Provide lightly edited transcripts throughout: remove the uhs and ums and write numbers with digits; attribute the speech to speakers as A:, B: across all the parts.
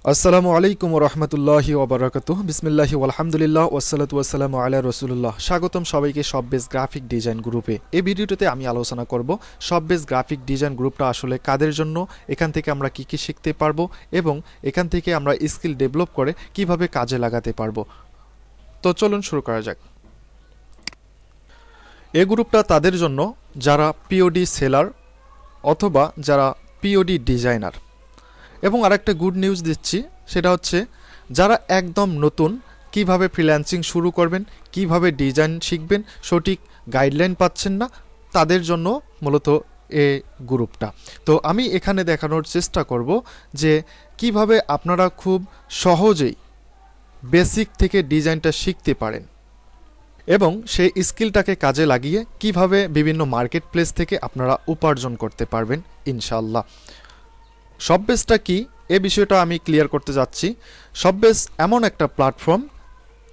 A: আসসালামু আলাইকুম রহমতুল্লাহি ওবরাকাতুহ বিসমিল্লাহি আলহামদুলিল্লাহ ওয়াসসালাতু ওয়াসসালামু আলা রাসূলুল্লাহ। স্বাগতম সবাইকে শপবেস গ্রাফিক ডিজাইন গ্রুপে। এই ভিডিওটিতে আমি আলোচনা করব শপবেস গ্রাফিক ডিজাইন গ্রুপটা আসলে কাদের জন্য, এখান থেকে আমরা কি কি শিখতে পারবো এবং এখান থেকে আমরা স্কিল ডেভেলপ করে কিভাবে কাজে লাগাতে পারবো। তো চলুন শুরু করা যাক। এই গ্রুপটা তাদের জন্য যারা পিওডি সেলার অথবা যারা পিওডি ডিজাইনার। এবং আরেকটা গুড নিউজ দিচ্ছি, সেটা হচ্ছে যারা একদম নতুন কিভাবে ফ্রিল্যান্সিং শুরু করবেন, কিভাবে ডিজাইন শিখবেন, সঠিক গাইডলাইন পাচ্ছেন না, তাদের জন্য মূলত এই গ্রুপটা। তো আমি এখানে দেখানোর চেষ্টা করব যে কিভাবে আপনারা খুব সহজেই বেসিক থেকে ডিজাইনটা শিখতে পারেন এবং সেই স্কিলটাকে কাজে লাগিয়ে কিভাবে বিভিন্ন মার্কেট প্লেস থেকে আপনারা উপার্জন করতে পারবেন ইনশাআল্লাহ। শপবেসটা কি এ বিষয়টা আমি ক্লিয়ার করতে যাচ্ছি। শপবেস এমন একটা প্ল্যাটফর্ম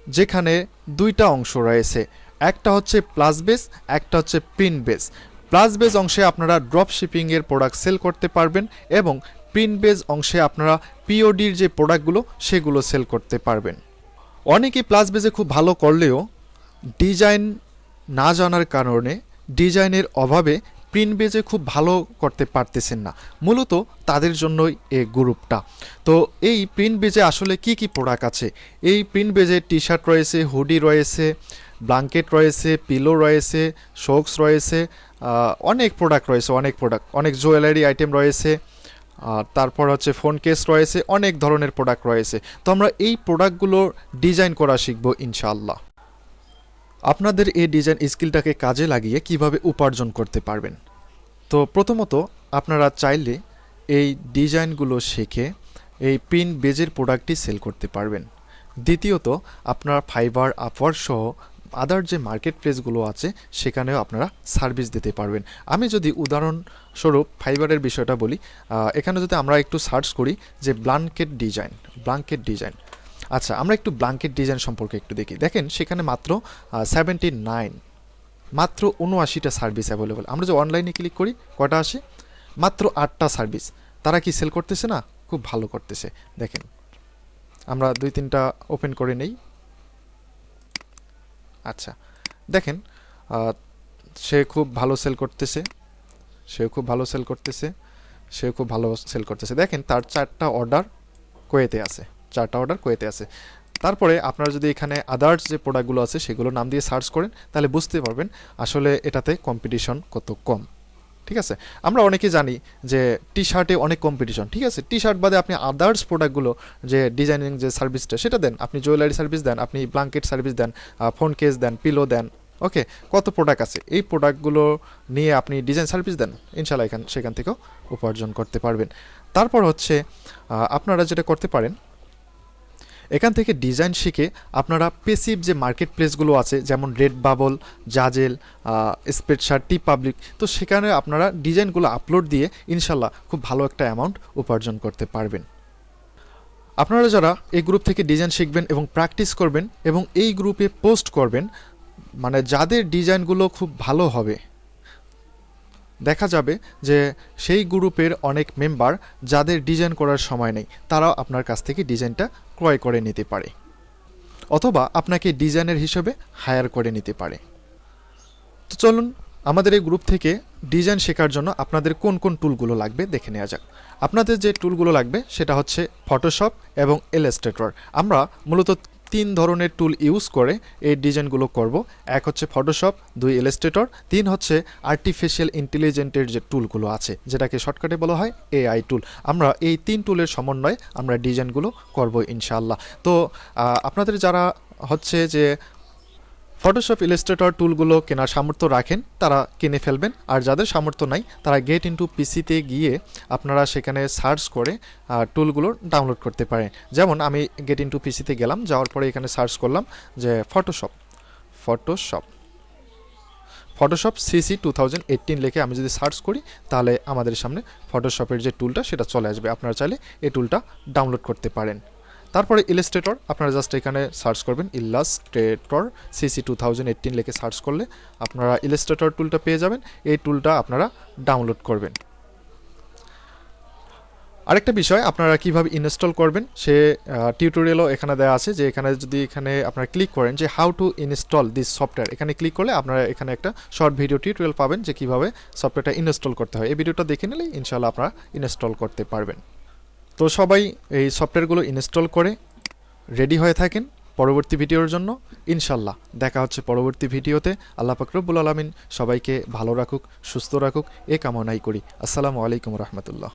A: যেখানে দুইটা অংশ রয়েছে, একটা হচ্ছে প্লাসবেস, একটা হচ্ছে প্রিন্টবেস। প্লাসবেস অংশে আপনারা ড্রপ শিপিংয়ের প্রোডাক্ট সেল করতে পারবেন এবং প্রিন্টবেস অংশে আপনারা পিওডির যে প্রোডাক্টগুলো সেগুলো সেল করতে পারবেন। অনেকেই প্লাসবেসে খুব ভালো করলেও ডিজাইন না জানার কারণে, ডিজাইনের অভাবে প্রিন্টবেজে খুব ভালো করতে পারতেছেন না। মূলত তাদের জন্যই এই গ্রুপটা। তো এই প্রিন্টবেজে আসলে কি কি প্রোডাক্ট আছে? এই প্রিন্টবেজে টি শার্ট রয়েছে, হুডি রয়েছে, ব্ল্যাঙ্কেট রয়েছে, পিলো রয়েছে, শোকস রয়েছে, অনেক প্রোডাক্ট রয়েছে, অনেক জুয়েলারি আইটেম রয়েছে, তারপর হচ্ছে ফোন কেস রয়েছে, অনেক ধরনের প্রোডাক্ট রয়েছে। তো আমরা এই প্রোডাক্টগুলোর ডিজাইন করা শিখব ইনশাআল্লাহ। আপনাদের এই ডিজাইন স্কিলটাকে কাজে লাগিয়ে কিভাবে উপার্জন করতে পারবেন। তো প্রথমত আপনারা চাইলে এই ডিজাইনগুলো শিখে এই প্রিন্ট বেজের প্রোডাক্টটি সেল করতে পারবেন। দ্বিতীয়ত আপনারা ফাইবার, আপওয়ার্ক সহ আদার যে মার্কেট প্লেসগুলো আছে সেখানেও আপনারা সার্ভিস দিতে পারবেন। আমি যদি উদাহরণস্বরূপ ফাইবারের বিষয়টা বলি, এখানে যদি আমরা একটু সার্চ করি যে ব্ল্যাঙ্কেট ডিজাইন, আচ্ছা আমরা একটু ব্ল্যাঙ্কেট ডিজাইন সম্পর্কে একটু দেখি। দেখেন সেখানে মাত্র 79, মাত্র 79টা সার্ভিস অ্যাভেলেবল। আমরা যে অনলাইনে ক্লিক করি কটা আসে? মাত্র 8টা সার্ভিস। তারা কি সেল করতেছে না? খুব ভালো করতেছে। দেখেন আমরা 2-3টা ওপেন করে নেই। আচ্ছা দেখেন সে খুব ভালো সেল করতেছে, দেখেন তার 4টা অর্ডার কোয়েতে আছে। তারপরে আপনারা যদি এখানে আদার্স যে প্রোডাক্টগুলো আছে সেগুলো নাম দিয়ে সার্চ করেন তাহলে বুঝতে পারবেন আসলে এটাতে কম্পিটিশন কত কম। ঠিক আছে, আমরা অনেকে জানি যে টি শার্টে অনেক কম্পিটিশন। ঠিক আছে, টি শার্ট বাদে আপনি আদার্স প্রোডাক্টগুলো যে ডিজাইনিং যে সার্ভিসটা সেটা দেন, আপনি জুয়েলারি সার্ভিস দেন, আপনি ব্ল্যাঙ্কেট সার্ভিস দেন, ফোন কেস দেন, পিলো দেন, ওকে কত প্রোডাক্ট আছে। এই প্রোডাক্টগুলো নিয়ে আপনি ডিজাইন সার্ভিস দেন, ইনশাল্লাহ সেখান থেকেও উপার্জন করতে পারবেন। তারপর হচ্ছে আপনারা যেটা করতে পারেন, এখান থেকে ডিজাইন শিখে আপনারা পেসিভ যে মার্কেট প্লেসগুলো আছে যেমন রেড বাবল, জাজেল, স্প্রেডশার্ট, টি পাবলিক, তো সেখানে আপনারা ডিজাইনগুলো আপলোড দিয়ে ইনশাল্লাহ খুব ভালো একটা অ্যামাউন্ট উপার্জন করতে পারবেন। আপনারা যারা এই গ্রুপ থেকে ডিজাইন শিখবেন এবং প্র্যাকটিস করবেন এবং এই গ্রুপে পোস্ট করবেন, মানে যাদের ডিজাইনগুলো খুব ভালো হবে, দেখা যাবে যে সেই গ্রুপের অনেক মেম্বার যাদের ডিজাইন করার সময় নেই তারাও আপনার কাছ থেকে ডিজাইনটা ক্রয় করে নিতে পারে অথবা আপনাকে ডিজাইনের হিসেবে হায়ার করে নিতে পারে। তো চলুন আমাদের এই গ্রুপ থেকে ডিজাইন শেখার জন্য আপনাদের কোন কোন টুলগুলো লাগবে দেখে নেওয়া যাক। আপনাদের যে টুলগুলো লাগবে সেটা হচ্ছে ফটোশপ এবং ইলাস্ট্রেটর। আমরা মূলত 3 ধরনের টুল ইউজ করে এই ডিজাইনগুলো করব। এক হচ্ছে ফটোশপ, 2 ইলাস্ট্রেটর, 3 হচ্ছে আর্টিফিশিয়াল ইন্টেলিজেন্টের যে টুলগুলো আছে যেটাকে শর্টকাটে বলা হয় এআই টুল। আমরা এই 3 টুলের সমন্বয়ে আমরা ডিজাইনগুলো করব ইনশাআল্লাহ। তো আপনাদের যারা হচ্ছে যে ফটোশপ, ইলাস্ট্রেটর টুলগুলো কেনার সামর্থ্য রাখেন তারা কিনে ফেলবেন, আর যাদের সামর্থ্য নাই তারা গেট ইনটু পিসিতে গিয়ে আপনারা সেখানে সার্চ করে টুলগুলো ডাউনলোড করতে পারেন। যেমন আমি গেট ইনটু পিসিতে গেলাম, যাওয়ার পরে এখানে সার্চ করলাম যে ফটোশপ সিসি 2018 লিখে আমি যদি সার্চ করি তাহলে আমাদের সামনে ফটোশপের যে টুলটা সেটা চলে আসবে। আপনারা চাইলে এই টুলটা ডাউনলোড করতে পারেন। তারপরে ইলাস্ট্রেটর আপনারা জাস্ট এখানে সার্চ করবেন ইলাস্ট্রেটর সিসি 2018 লিখে সার্চ করলে আপনারা ইলাস্ট্রেটর টুলটা পেয়ে যাবেন। এই টুলটা আপনারা ডাউনলোড করবেন। আরেকটা বিষয়, আপনারা কিভাবে ইনস্টল করবেন সে টিউটোরিয়ালও এখানে দেওয়া আছে, যে এখানে যদি এখানে আপনারা ক্লিক করেন যে how to install this software, এখানে ক্লিক করলে আপনারা এখানে একটা শর্ট ভিডিও টিউটোরিয়াল পাবেন যে কিভাবে সফটওয়্যারটা ইনস্টল করতে হয়। এই ভিডিওটা দেখে নিলে ইনশাআল্লাহ আপনারা ইনস্টল করতে পারবেন। তো সবাই এই সফটওয়্যারগুলো ইনস্টল করে রেডি হয়ে থাকেন পরবর্তী ভিডিওর জন্য। ইনশাআল্লাহ দেখা হচ্ছে পরবর্তী ভিডিওতে। আল্লাহ পাক রব্বুল আলামিন সবাইকে ভালো রাখুক, সুস্থ রাখুক, এ কামনাই করি। আসসালামু আলাইকুম রহমতুল্লাহ।